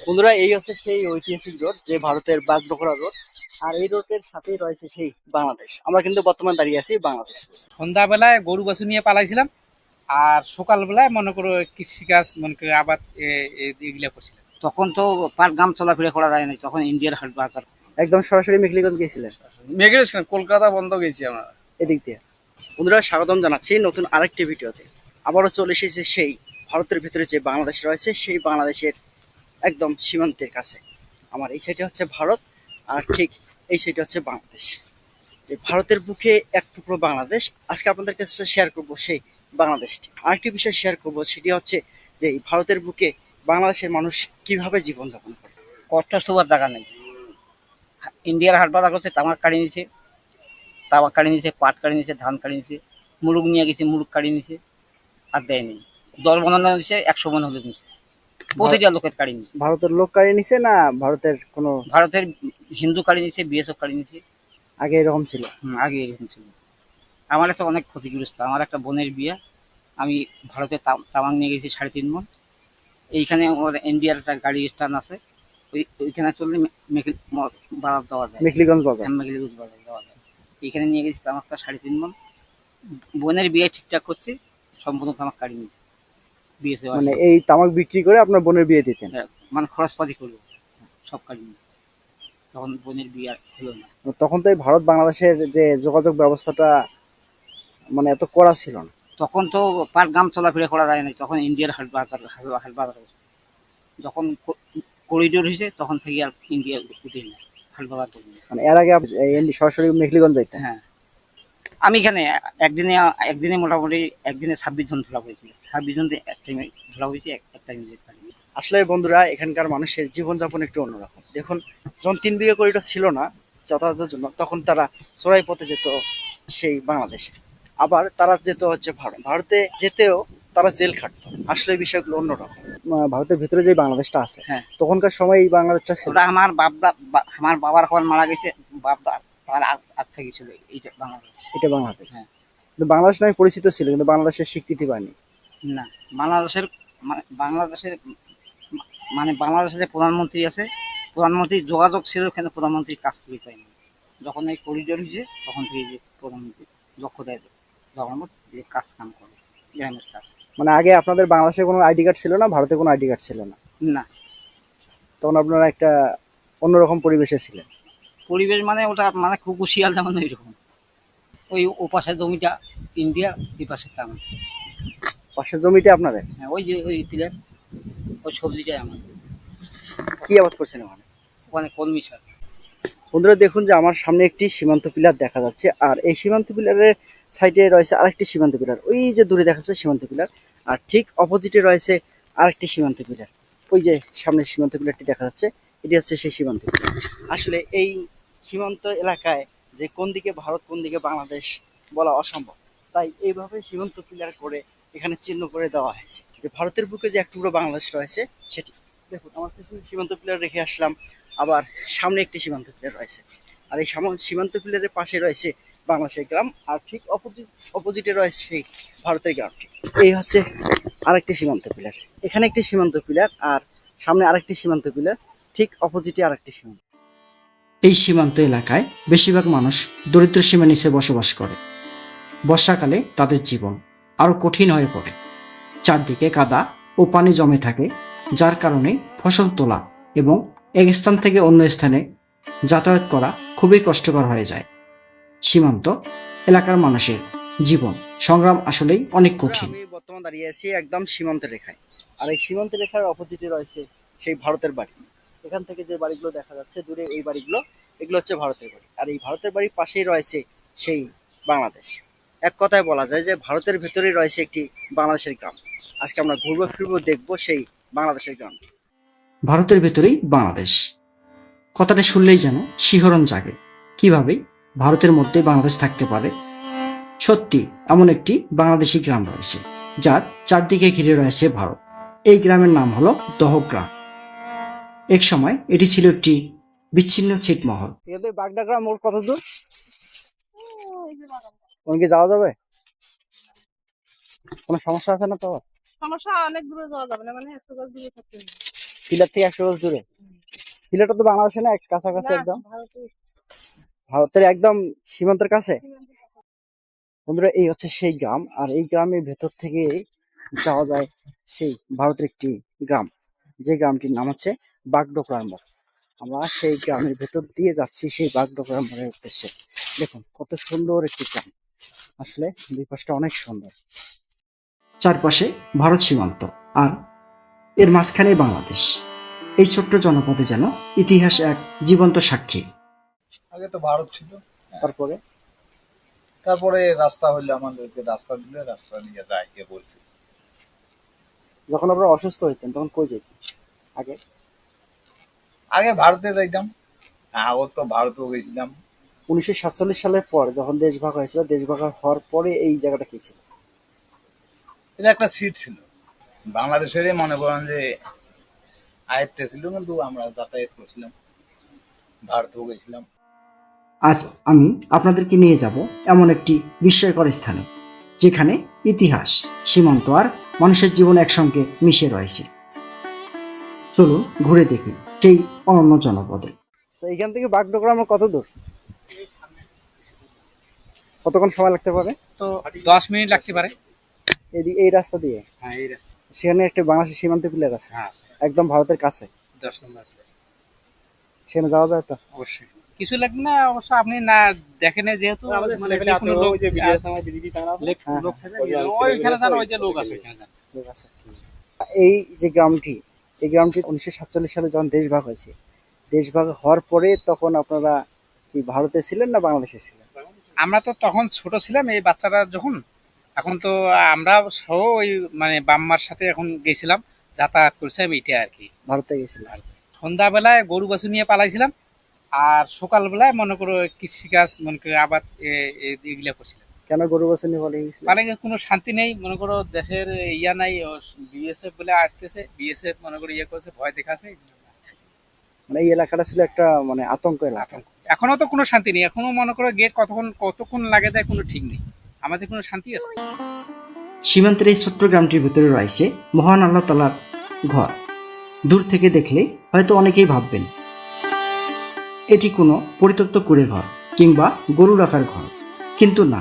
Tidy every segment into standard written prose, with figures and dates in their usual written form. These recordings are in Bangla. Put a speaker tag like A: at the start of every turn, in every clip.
A: বন্ধুরা, এই হচ্ছে সেই ঐতিহাসিক রোড, যে ভারতের বাগডোগরা রোড। আর এই রোডের সাথেই রয়েছে সেই বাংলাদেশ। আমরা কিন্তু বর্তমান দাঁড়িয়ে আছি বাংলাদেশ।
B: সন্ধ্যাবেলায় গরু বাছুর নিয়ে পালাইছিলাম, আর সকালবেলায় মনে করো কৃষিকাজ মনে করে আবার এগুলা করছিলাম।
C: তখন তো পার গ্রাম চলাফেরা করা যায় না, তখন ইন্ডিয়ার হাট বাজার।
A: একদম সরাসরি মেঘলিগঞ্জ গিয়েছিলেন?
D: মেঘের কলকাতা বন্ধ গেছি আমরা
A: এদিক দিয়ে। বন্ধুরা, স্বাগতম জানাচ্ছি নতুন আরেকটি ভিডিওতে। আবারও চলে এসেছে সেই ভারতের ভিতরে যে বাংলাদেশ রয়েছে, সেই বাংলাদেশের একদম সীমান্তের কাছে। আমার এই সাইডে হচ্ছে ভারত, আর ঠিক এই সাইডে হচ্ছে বাংলাদেশ। যে ভারতের বুকে এক টুকরো বাংলাদেশ। আজকে আপনাদের কাছে শেয়ার করব সেই বাংলাদেশটি। আরেকটি বিষয় শেয়ার করব, সেটি হচ্ছে যে এই ভারতের বুকে বাংলাদেশের মানুষ কিভাবে জীবনযাপন করে।
C: কষ্ট শোবার জায়গা নেই। ইন্ডিয়ার হাট বাজার করছে, তামাক কাড়ি নিছে, তামাক কাড়ি নিছে, পাট কাড়ি নিছে, ধান কাড়ি নিছে, মুরুগ নিয়ে গেছে, মুরুগ কাড়ি নিছে, আর দেয়নি। 10 মন নিছে, 100 মন হলে নিছে, প্রতিটা লোকের কাড়ি নিছে।
A: ভারতের লোক কাড়ি নিছে না ভারতের কোনো?
C: ভারতের হিন্দু কাড়ি নিছে, বিএসএফ কাড়ি নিছে।
A: আগে এরকম ছিল?
C: আগে এরকম ছিল। আমার একটা অনেক ক্ষতিগ্রস্ত, আমার একটা বোনের বিয়ে, আমি ভারতে তামাক নিয়ে গেছি 3.5 মন। এইখানে আমার ইন্ডিয়ার একটা গাড়ি স্ট্যান্ড আছে, ওইখানে চললে বাজার দেওয়া যায়,
A: মেঘলিগঞ্জ বাজার।
C: মেঘলিগঞ্জ বাজার দেওয়া যায়। এইখানে নিয়ে গেছি তামাকটা 3.5 মন। বোনের বিয়ে ঠিকঠাক করছি, সম্পূর্ণ তামাক কাড়ি নিতে বিয়েছে।
A: মানে এই তামাক বিক্রি করে আপনার বোনের বিয়ে দিতেন?
C: মানে খরচপাতি করবো, সব কাড়ি নিতে। তখন বোনের বিয়ে আর হলো না।
A: তখন তো এই ভারত বাংলাদেশের যে যোগাযোগ ব্যবস্থাটা মানে এত কড়া ছিল না।
C: তখন তো পার গ্রাম চলাফেরা করা যায় না, তখন ইন্ডিয়ার হাট বাজার হাট বাজার হয়েছে। যখন করিডোর হয়েছে তখন থেকে আর ইন্ডিয়া উঠে না, হাট বাজার করি না।
A: মানে এর আগে সরাসরি মেঘলিগঞ্জ যাইতেন?
C: হ্যাঁ, আমি এখানে একদিনে মোটামুটি একদিনে 26 জন ধরা হয়েছিল। 26 জন এক টাইমে ধরা হয়েছে, এক টাইমে।
A: আসলে বন্ধুরা, এখানকার মানুষের জীবনযাপন একটু অন্যরকম। দেখুন, যখন 3 বিঘা করিডোর ছিল না যাতায়াতের জন্য, তখন তারা চোরাই পথে যেত সেই বাংলাদেশে। আবার তারা যেত হচ্ছে ভারতে যেতেও তারা জেল খাটতো। আসলে এই বিষয়গুলো অন্যরকম। ভারতের ভিতরে যে বাংলাদেশটা আছে,
C: হ্যাঁ,
A: তখনকার সময় এই বাংলাদেশটা ছিল।
C: ওটা আমার আমার বাবার এখন মারা গেছে, বাপদা তার আগ থেকে ছিল এইটা বাংলাদেশ।
A: এটা বাংলাদেশ।
C: হ্যাঁ।
A: কিন্তু বাংলাদেশ নামে পরিচিত ছিল, কিন্তু বাংলাদেশের স্বীকৃতি পায়নি।
C: না, বাংলাদেশের মানে বাংলাদেশের যে প্রধানমন্ত্রী আছে, প্রধানমন্ত্রীর যোগাযোগ ছিল, কিন্তু প্রধানমন্ত্রীর কাজ করে পায়নি। যখন এই করিডোর হয়েছে তখন থেকে যে প্রধানমন্ত্রী লক্ষ্য দেয় গভর্নমেন্ট যে কাজ কাম করে, গ্রামের কাজ।
A: মানে আগে আপনাদের বাংলাদেশে কোনো আইডি কার্ড ছিল না, ভারতে কোনো আইডি কার্ড ছিল না?
C: না,
A: তখন আপনারা একটা অন্যরকম পরিবেশে ছিলেন।
C: পরিবেশ মানে ওটা মানে কুকুর শিয়াল যেমন ওইরকম। ওই ও পাশের জমিটা ইন্ডিয়া, এই পাশেরটা আমার।
A: পাশের জমিটা আপনাদের?
C: হ্যাঁ, ওই যে ওই ছিলেন, ওই সবজিটাই আমার।
A: কি আবাদ করছেন ওখানে?
C: ওখানে কলমি শাক।
A: বন্ধুরা, দেখুন যে আমার সামনে একটি সীমান্ত পিলার দেখা যাচ্ছে, আর এই সীমান্ত পিলারের সাইডে রয়েছে আরেকটি সীমান্ত পিলার। ওই যে দূরে দেখা যাচ্ছে সীমান্ত পিলার, আর ঠিক অপোজিটে রয়েছে আরেকটি সীমান্ত পিলার। ওই যে সামনের সীমান্ত পিলারটি দেখা যাচ্ছে, এটি হচ্ছে সেই সীমান্ত পিলার। আসলে এই সীমান্ত এলাকায় যে কোন দিকে ভারত কোন দিকে বাংলাদেশ বলা অসম্ভব, তাই এইভাবে সীমান্ত পিলার করে এখানে চিহ্ন করে দেওয়া হয়েছে যে ভারতের বুকে যে এক টুকরো বাংলাদেশ রয়েছে সেটি। দেখুন, আমার পিছনে সীমান্ত পিলার রেখে আসলাম, আবার সামনে একটি সীমান্ত পিলার রয়েছে, আর এই সীমান্ত পিলারের পাশে রয়েছে বাংলাদেশের গ্রাম, আর ঠিক অপোজিটে রয়েছে সেই ভারতের গ্রামটি। এই হচ্ছে আরেকটি সীমান্ত পিলার, এখানে একটি সীমান্ত পিলার, আর সামনে আরেকটি সীমান্ত পিলার, ঠিক অপোজিটে আরেকটি সীমান্ত। এই সীমান্ত এলাকায় বেশিরভাগ মানুষ দরিদ্র সীমা নিচে বসবাস করে। বর্ষাকালে তাদের জীবন আরো কঠিন হয়ে পড়ে। চারদিকে কাদা ও পানি জমে থাকে, যার কারণে ফসল তোলা এবং এক স্থান থেকে অন্য স্থানে যাতায়াত করা খুবই কষ্টকর হয়ে যায়। সীমান্ত এলাকার মানুষের জীবন সংগ্রাম আসলেই অনেক কঠিন। আমি বর্তমানে দাঁড়িয়ে আছি একদম সীমান্ত রেখায়, আর এই সীমান্ত রেখার অপোজিটে রয়েছে সেই ভারতের বাড়ি। এখান থেকে যে বাড়িগুলো দেখা যাচ্ছে দূরে, এই বাড়িগুলো, এগুলো হচ্ছে ভারতের বাড়ি। আর এই ভারতের বাড়ির পাশেই রয়েছে সেই বাংলাদেশ। এক কথায় বলা যায় যে ভারতের ভেতরেই রয়েছে একটি বাংলাদেশের গ্রাম। আজকে আমরা ঘুরবো ফিরবো, দেখবো সেই বাংলাদেশের গ্রাম। ভারতের ভেতরেই বাংলাদেশ কথাটা শুনলেই যেন শিহরণ জাগে। কিভাবে ভারতের মধ্যে বাংলাদেশ থাকতে পারে? সত্যি এমন একটি বাংলাদেশি গ্রাম রয়েছে, যার চারদিকে ঘিরে রয়েছে ভারত। এই গ্রামের নাম হলো দহগ্রাম। এক সময় এটি ছিল একটি বিচ্ছিন্ন ছিটমহল। বাগডাগরা মোড় কত দূর? ওখানে কি যাওয়া যাবে? কোনো সমস্যা আছে না? তো
E: সমস্যা, অনেক দূরে যাওয়া যাবে না, মানে 100 গজ দূরে থাকতে হবে।
A: সিলেট থেকে 100 গজ দূরে। সিলেটটা তো বাংলাদেশে না, কাছাকাছি একদম, ভারতের একদম সীমান্তের কাছে। বন্ধুরা, এই হচ্ছে সেই গ্রাম, আর এই গ্রামের ভেতর থেকে যাওয়া যায় সেই ভারতের একটি গ্রাম, যে গ্রামটির নাম হচ্ছে বাগডোগরার মোড়। আমরা সেই গ্রামের ভেতর দিয়ে যাচ্ছি সেই বাগডোগরার মোড়ের উদ্দেশ্যে। দেখুন কত সুন্দর একটি গ্রাম, আসলে দুই পাশটা অনেক সুন্দর, চারপাশে ভারত সীমান্ত আর এর মাঝখানে বাংলাদেশ। এই ছোট্ট জনপদে যেন ইতিহাস এক জীবন্ত সাক্ষী।
E: আগে তো ভারত ছিল,
A: তারপরে
E: তারপরে রাস্তা হইলে আমাদেরকে রাস্তা দিলে রাস্তা নিয়ে যায় কে বলছে।
A: যখন আমরা অসুস্থ হইতেন তখন কই যেতেন আগে?
E: আগে ভারতে যাইতাম, আগর তো ভারতেও গেছিলাম।
A: 1947 সালের পর যখন দেশ ভাগ হয়েছিল, দেশ ভাগ হওয়ার পরে এই জায়গাটা কি ছিল?
E: এটা একটা সিট ছিল, বাংলাদেশেরই মনে করেন যে আয়ত্তে ছিল, কিন্তু আমরা যাতায়াত করছিলাম, ভারতেও গেছিলাম।
A: আজ আমি আপনাদেরকে নিয়ে যাব এমন একটি বিস্ময়কর স্থানে, যেখানে ইতিহাস, সীমান্ত আর মানুষের জীবন একসঙ্গে মিশে রয়েছে। চলুন ঘুরে দেখি সেই অনন্য জনপদে। এইখান থেকে বাগডোগরা আমার কত দূর, কতক্ষণ সময় লাগতে পারে?
B: তো 10 মিনিট লাগতে পারে।
A: এই রাস্তা দিয়ে?
B: হ্যাঁ, এই রাস্তা।
A: সেখানে একটা বাংলাদেশের সীমান্ত পিলার আছে,
B: হ্যাঁ আছে,
A: একদম ভারতের কাছে।
B: 10 নম্বর।
A: সেখানে যাওয়া যায় তো?
B: অবশ্যই কিছু লাগবে না, অবশ্য আপনি না দেখেন, যেহেতু মানে কোনো লোক
A: হ্যাঁ,
B: লোক থাকে, ওইখানে যান, ওই যে লোক আছে ওইখানে যান।
A: ঠিক আছে। এই যে গ্রামটি, এই গ্রামটি 1947 সালে যখন দেশ ভাগ হয়েছে, দেশ ভাগ হওয়ার পরে তখন আপনারা কি ভারতে ছিলেন না বাংলাদেশে ছিলেন?
B: আমরা তো তখন ছোট ছিলাম, এই বাচ্চারা যখন, এখন তো আমরা সহ ওই মানে বাম্মার সাথে এখন গেছিলাম, যাতায়াত করছিলাম, এইটা আর কি।
A: ভারতে গেছিলেন?
B: সন্ধ্যাবেলায় গরু বাছু নিয়ে পালাইছিলাম, আর সকালবেলায় মনে করো কৃষিকাজ, মনে করো আবাদ এগুলা করছিলাম।
A: কেন গরু বছর নিয়ে বলে গেছিলেন?
B: মানে কোনো শান্তি নেই, মনে করো দেশের ইয়া নাই, বিএসএফ বলে আসতেছে, বিএসএফ মনে করো ইয়ে করছে, ভয় দেখাছে।
A: মানে এই এলাকাটা ছিল একটা মানে আতঙ্ক এলাকা।
B: এখনো তো কোনো শান্তি নেই, এখনো মনে করো গেট কতক্ষণ লাগে দেয় কোনো ঠিক নেই, আমাদের কোনো শান্তি আছে?
A: সীমান্তের এই ছোট্ট গ্রামটির ভিতরে রয়েছে মহান আল্লাহ তাআলার ঘর। দূর থেকে দেখলে হয়তো অনেকেই ভাববেন এটি কোনো পরিত্যক্ত কুঁড়ে ঘর কিংবা গরু রাখার ঘর, কিন্তু না,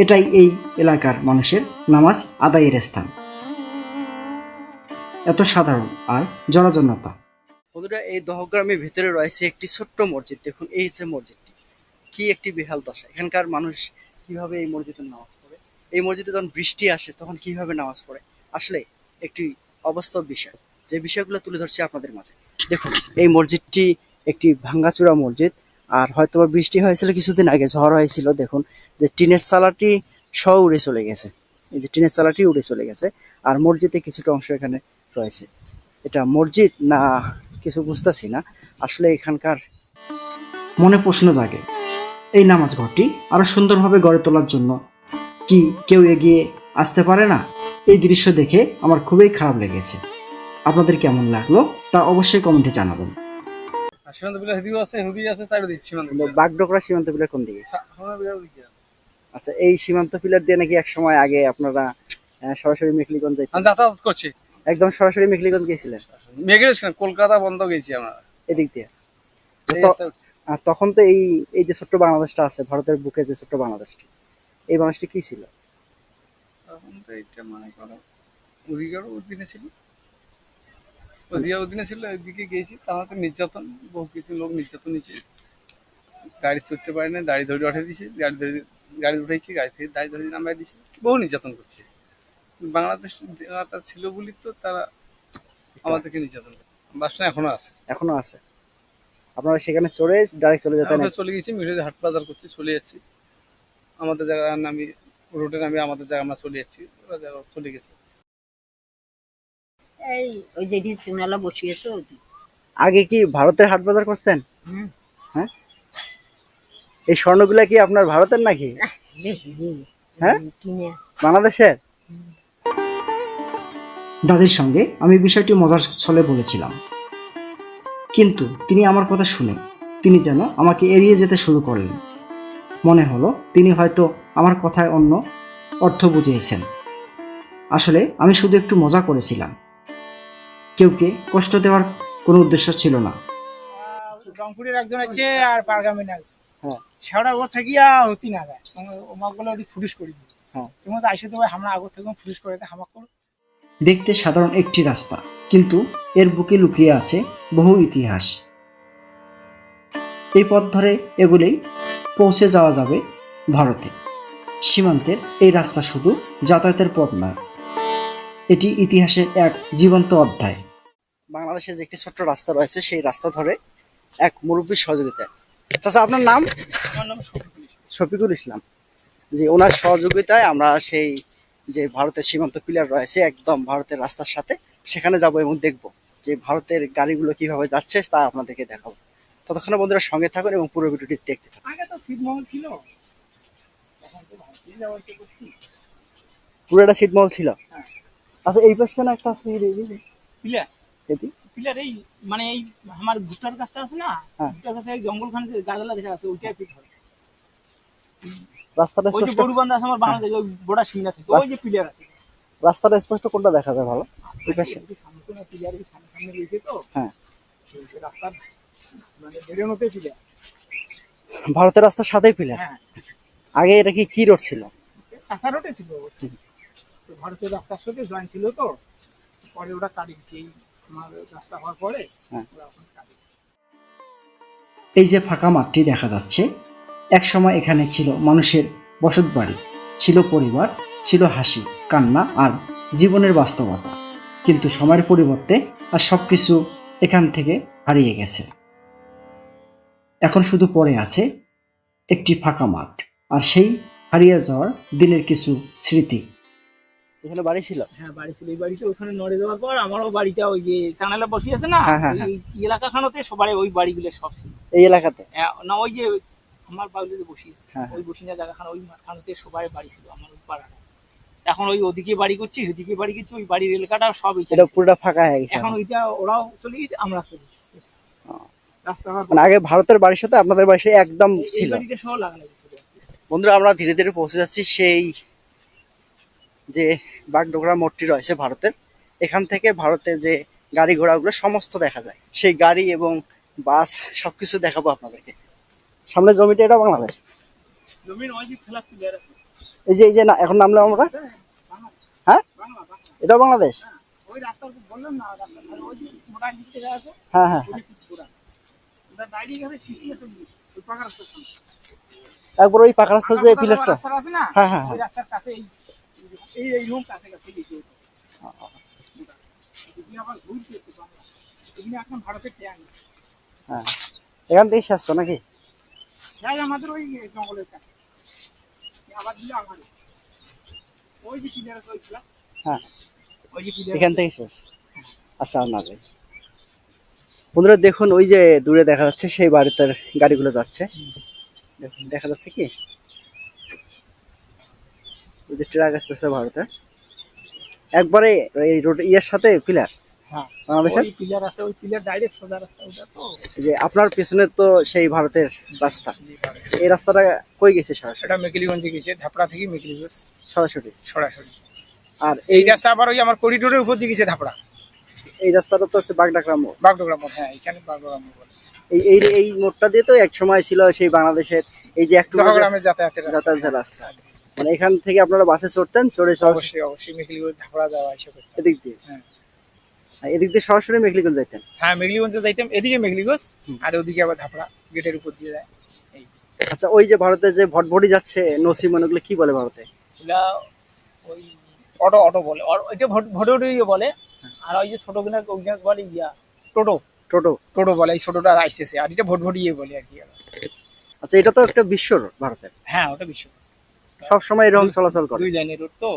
A: এটাই এই এলাকার মানুষের নামাজ আদায়ের স্থান। এত সাধারণ আর জনজনতা। বন্ধুরা, এই দহগ্রামের ভিতরে রয়েছে একটি ছোট্ট মসজিদ। দেখুন এই যে মসজিদটি, কি একটি বেহাল দশা। এখানকার মানুষ কিভাবে এই মসজিদে নামাজ পড়ে, এই মসজিদে যখন বৃষ্টি আসে তখন কিভাবে নামাজ পড়ে, আসলে একটি অবাস্তব বিষয়, যে বিষয়গুলো তুলে ধরছি আপনাদের মাঝে। দেখুন এই মসজিদটি একটি ভাঙ্গাচুরা মসজিদ, আর হয়তো বৃষ্টি হয়েছিল কিছুদিন আগে, ঝড় হয়েছিল। দেখুন যে টিনের চালাটি সহ উড়ে চলে গেছে, এই যে টিনের চালাটি উড়ে চলে গেছে, আর মসজিদে কিছুটা অংশ এখানে রয়েছে। এটা মসজিদ না কিছু বুঝতেছি না, আসলে এখানকার মনে প্রশ্ন জাগে, এই নামাজ ঘরটি আরো সুন্দরভাবে গড়ে তোলার জন্য কি কেউ এগিয়ে আসতে পারে না? এই দৃশ্য দেখে আমার খুবই খারাপ লেগেছে। আপনাদের কেমন লাগলো তা অবশ্যই কমেন্টে জানাবেন।
D: সীমান্ত বিলে হুদি আছে, হুদি আছে, চারিদিক সীমান্ত
A: বাগডোগরা সীমান্ত পিলার কোন দিকে? আচ্ছা, এই সীমান্ত পিলার দিয়ে নাকি এক সময় আগে আপনারা সরাসরি মেখলিগঞ্জ যাইতেন?
D: যাতায়াত করছি,
A: একদম সরাসরি মেখলিগঞ্জ গিয়েছিলেন?
D: মেঘেছিলাম, কলকাতা বন্ধ গেছি আমরা
A: এদিক দিয়ে।
D: এই
A: তো
D: রাস্তায় উঠছি।
A: আর তখন তো এই যে ছোট্ট বাংলাদেশটা আছে, ভারতের বুকে যে ছোট্ট বাংলাদেশটি, এই বাংলাদেশটি কি ছিল?
D: তখন তো এইটা মনে করো অধিকারও অধীনে ছিল, অধীনে ছিল, ওইদিকে গেছি, তাহলে তো নির্যাতন, বহু কিছু লোক নির্যাতন নিচ্ছে, গাড়ি চড়তে পারে না, দাড়ি ধরে উঠে দিছে, গাড়ি উঠেছি, গাড়ি থেকে দাড়ি ধরে নামাই দিছে, বহু নির্যাতন করছে। বাংলাদেশ জায়গাটা ছিল বলি তো তারা আমাদেরকে নির্যাতন করে। বাসটা এখনো আছে,
A: এখনো আছে? আপনারা সেখানে চড়ে ডাইরেক্ট চলে যেতেন?
D: আমরা চলে গেছি, মিঠে হাট বাজার করছি, চলে যাচ্ছি আমাদের জায়গায়, নামি রোডে নামি আমাদের জায়গা আমরা চলে যাচ্ছি, ওরা জায়গা চলে গেছে।
F: এই ওই যে চুনালা বসিয়েছে
A: আগে কি ভারতের হাট বাজার করতেন? হ্যাঁ, এই স্বর্ণগুলা কি আপনার ভারতের নাকি? হ্যাঁ,
F: কিনে
A: বাংলাদেশের? দাদির সঙ্গে আমি বিষয়টি মজার ছলে বলেছিলাম, কিন্তু তিনি আমার কথা শুনে তিনি যেন আমাকে এড়িয়ে যেতে শুরু করলেন। মনে হলো তিনি হয়তো আমার কথায় অন্য অর্থ বুঝিয়েছেন। আসলে আমি শুধু একটু মজা করেছিলাম, কেউকে কষ্ট দেওয়ার কোনো উদ্দেশ্য ছিল না।
B: রংপুরের একজন আছে আর পারগামের একজন।
A: হ্যাঁ।
B: শেওড়া ওর থাকিয়া হতি না যায় ওমাগুলো ওদি ফুরিস করি দিই।
A: হ্যাঁ।
B: তুমি তো আইসে তো আমরা আগর থেকে ফুরিস করে দেয় হামাক করো।
A: দেখতে সাধারণ একটি রাস্তা, কিন্তু এর বুকে লুকিয়ে আছে বহু ইতিহাস। এই পথ ধরে এগুলেই পৌঁছে যাওয়া যাবে ভারতে। সীমান্তের এই রাস্তা শুধু যাতায়াতের পথ নয়, এটি ইতিহাসের এক জীবন্ত অধ্যায়। বাংলাদেশে যে একটি ছোট্ট রাস্তা রয়েছে, সেই রাস্তা ধরে এক মুরব্বীর সহযোগিতায়, চাচা আপনার নাম?
B: আমার নাম
A: শফিকুল ইসলাম। যে ওনার সহযোগিতায় আমরা সেই যে ভারতের সীমান্ত পিলার রয়েছে একদম ভারতের রাস্তার সাথে, সেখানে যাব এবং দেখব যে ভারতের গাড়িগুলো কিভাবে যাচ্ছে তা আপনাদেরকে দেখাবো। ততক্ষণে বন্ধুরা সঙ্গে থাকুন এবং পুরো ভিডিওটি দেখতে থাকুন।
B: আগে তো ছিটমহল ছিল, এখন তো ভারতীয় যাওয়াতে করছি।
A: পুরোটা ছিটমহল ছিল।
B: হ্যাঁ।
A: আচ্ছা এই পাশে না একটা আছে
B: পিলার
A: এটি?
B: পিলার এই মানে এই আমার ভুট্টার গাছটা আছে না,
A: হ্যাঁ।
B: ভুট্টার গাছে এই জঙ্গলখানে যে গাছগুলা দেখা আছে ওইটাই পিট হয়।
A: রাস্তাটা
B: ওই যে
A: স্পষ্ট,
B: গরু বান্ধা আছে আমার বাংলাদেশ ওই বড়া সিংহা থেকে ওই যে পিলার আছে।
A: রাস্তাটা স্পষ্ট কোনটা দেখা যায় ভালো? এই পাশে।
B: সামনে তো না পিলার এই সামনে সামনে রয়েছে তো।
A: হ্যাঁ।
B: এই রাস্তার মানে বেরোনোতে পিলার।
A: ভারতের রাস্তার সাথেই পিলার।
B: হ্যাঁ।
A: আগে এটা কি রোড ছিল?
B: কাঁচা রোডে ছিল অবশ্যই। তো ভারতের রাস্তার সাথে জয়েন ছিল তো, পরে ওরা কাটি দিচ্ছে এই আমার রাস্তা হওয়ার পরে।
A: হ্যাঁ।
B: ওরা এখন কাটি দিচ্ছে।
A: এই যে ফাঁকা মাঠটি দেখা যাচ্ছে, এক সময় এখানে ছিল মানুষের বসত বাড়ি, ছিল পরিবার, ছিল হাসি কান্না আর জীবনের বাস্তবতা। কিন্তু সময়ের পরিবর্তে আর সবকিছু এখান থেকে হারিয়ে গেছে। এখন শুধু পড়ে আছে একটি ফাঁকা মাঠ আর সেই হারিয়ে যাওয়ার দিনের কিছু স্মৃতি। এখানে বাড়ি ছিল?
B: হ্যাঁ বাড়ি ছিল, এই বাড়িতে ওখানে নড়ে দেওয়ার পর আমারও বাড়িটা ওই যে চানালা বসে আছে না,
A: হ্যাঁ, হ্যাঁ,
B: ওই এলাকা খানোতে সবাই ওই বাড়িগুলো সব ছিল।
A: এই এলাকাতে?
B: না ওই যে আমার বাড়িতে যে বসি আছে,
A: হ্যাঁ।
B: ওই বসিনা জায়গা খানো ওই খানোতে সবাই বাড়ি ছিল আমার ওই পাড়াটা। এখন ওই ওদিকে বাড়ি করছি, ওদিকে বাড়ি করছি, ওই বাড়ির এলাকাটা সব
A: এটা পুরোটা ফাঁকা হয়ে গেছে
B: এখন ওইটা ওরাও চলে গেছে, আমরা চলে গেছি। রাস্তা হওয়ার পর
A: মানে আগে ভারতের বাড়ির সাথে আপনাদের বাড়ির সাথে একদম
B: এই
A: ছিল।
B: বাড়িটা সহ লাগানো গেছিল।
A: বন্ধুরা আমরা ধীরে ধীরে পৌঁছে যাচ্ছি সেই যে বাগডোগরা মোড়টি রয়েছে ভারতের। এখান থেকে ভারতের যে গাড়ি ঘোড়াগুলো সমস্ত দেখা যায়, সেই গাড়ি এবং বাস সবকিছু দেখাবো আপনাদেরকে। সামনে জমিটা এটা বাংলাদেশ।
B: জমির ওই যে ফেলা প্লেয়ার আছে,
A: এই যে না এখন নামলাম আমরা, হ্যাঁ
B: বাংলা বাংলা।
A: এটাও বাংলাদেশ।
B: ওই রাস্তা বললাম না, রাস্তা আর ওই যে মোটা দিকে জায়গা আছে,
A: হ্যাঁ হ্যাঁ
B: ওই যে পুরা ওটা ডাইরি গেছে সিটি আছে ওই পাকা রাস্তার সামনে।
A: তারপর ওই পাকা রাস্তার যে পিলারটা,
B: রাস্তা আছে না,
A: হ্যাঁ, হ্যাঁ,
B: ওই রাস্তার কাছে এই রুম কাছে কাছে লিখে তুমি আবার ঘুরতে একটু বাংলা, তুমি এখন ভারতের ট্যাং
A: হ্যাঁ এখান থেকে শেষ তো নাকি?
B: যাই আমাদের ওই জঙ্গলের কাছে আবার দিলে আমাদের ওই যে পিলার আছে ওই খেলা,
A: হ্যাঁ
B: ওই যে পিলার
A: এখান থেকে শেষ। আচ্ছা আর না যাই। বন্ধুরা দেখুন ওই যে দূরে দেখা যাচ্ছে সেই বাড়িতে গাড়িগুলো যাচ্ছে, দেখুন দেখা যাচ্ছে কি ওই যে ট্রাক আসতেছে ভারতে একবারে এই রোড ইয়ার সাথে পিলার।
B: হ্যাঁ
A: বাংলাদেশের
B: ওই পিলার আছে, ওই পিলার ডাইরেক্ট সোজা রাস্তা ওটা তো।
A: এই যে আপনার পেছনে তো সেই ভারতের রাস্তা,
B: জি, ভারত।
A: এই রাস্তাটা কই গেছে সরাসরি?
B: এটা মেকিলিগঞ্জে গেছে, ধাপড়া থেকে মেকিলিগঞ্জ
A: সরাসরি।
B: সরাসরি।
A: আর
B: এই
A: এই
B: রাস্তা আবার ওই আমার করিডোরের উপর দিয়ে গেছে ধাপড়া
A: এই রাস্তাটা তো হচ্ছে বাগডাকরা মোড়।
B: বাগডোগরা মোড়। হ্যাঁ এখানে বাগডোগরা মোড় বলে।
A: এই এই এই মোড়টা দিয়ে তো এক সময় ছিল সেই বাংলাদেশের এই যে একটু
B: দহগ্রামের যাতায়াতের রাস্তা।
A: যাতায়াতের রাস্তা। মানে এখান থেকে আপনারা বাসে চড়তেন, চড়ে সরাসরি
B: অবশ্যই অবশ্যই মেকিলিগঞ্জ ধাপড়া যাওয়া এসব করতে।
A: এদিক দিয়ে।
B: হ্যাঁ।
A: আর এদিক দিয়ে সরাসরি মেঘলিগঞ্জ যাইতেন।
B: হ্যাঁ মেকিলিগঞ্জে যাইতাম, এদিকে মেকিলিগঞ্জ আর ওদিকে আবার ধাপড়া গেটের উপর দিয়ে যায়।
A: আচ্ছা ওই যে ভারতে যে ভটভটি যাচ্ছে নসিমন, ওগুলো কি বলে ভারতে?
B: এগুলা ওই অটো অটো বলে, ওইটা ভোটে বলে। আর ওই যে ছোট কিনা বলে ইয়া টোটো
A: টোটো।
B: টোটো বলে, এই ছোটটা আইসেছে, আর এটা ভোটভটিয়ে বলে আর কি।
A: আচ্ছা এটা তো একটা বিশ্ব রোড ভারতের,
B: হ্যাঁ ওটা বিশ্ব
A: সব সময় এরকম চলাচল করে।
B: দুই লাইনের রোড তো,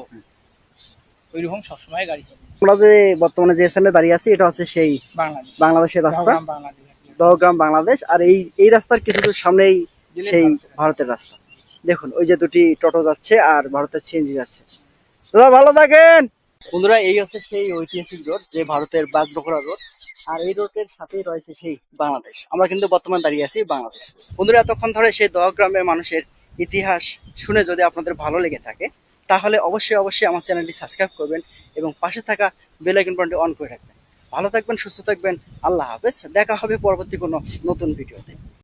B: ওইরকম সবসময় গাড়ি চলে।
A: আমরা যে বর্তমানে যে স্থানে দাঁড়িয়ে আছি এটা হচ্ছে সেই
B: বাংলাদেশ
A: বাংলাদেশের রাস্তা,
B: দহগ্রাম বাংলাদেশ।
A: দহগ্রাম বাংলাদেশ। আর এই রাস্তার কিছু দূর সামনেই সেই ভারতের রাস্তা। দেখুন ওই যে দুটি টোটো যাচ্ছে আর ভারতের সিএনজি যাচ্ছে। দাদা ভালো থাকেন। বন্ধুরা এই হচ্ছে সেই ঐতিহাসিক রোড, যে ভারতের বাগডোগরা রোড। আর এই রোডের সাথেই রয়েছে সেই বাংলাদেশ। আমরা কিন্তু বর্তমানে দাঁড়িয়ে আছি বাংলাদেশ। বন্ধুরা এতক্ষণ ধরে সেই দহগ্রামের মানুষের ইতিহাস শুনে যদি আপনাদের ভালো লেগে থাকে তাহলে অবশ্যই অবশ্যই আমার চ্যানেলটি সাবস্ক্রাইব করবেন এবং পাশে থাকা বেল আইকন বাটনটি অন করে রাখবেন। ভালো থাকবেন, সুস্থ থাকবেন। আল্লাহ হাফেজ। দেখা হবে পরবর্তী কোনো নতুন ভিডিওতে।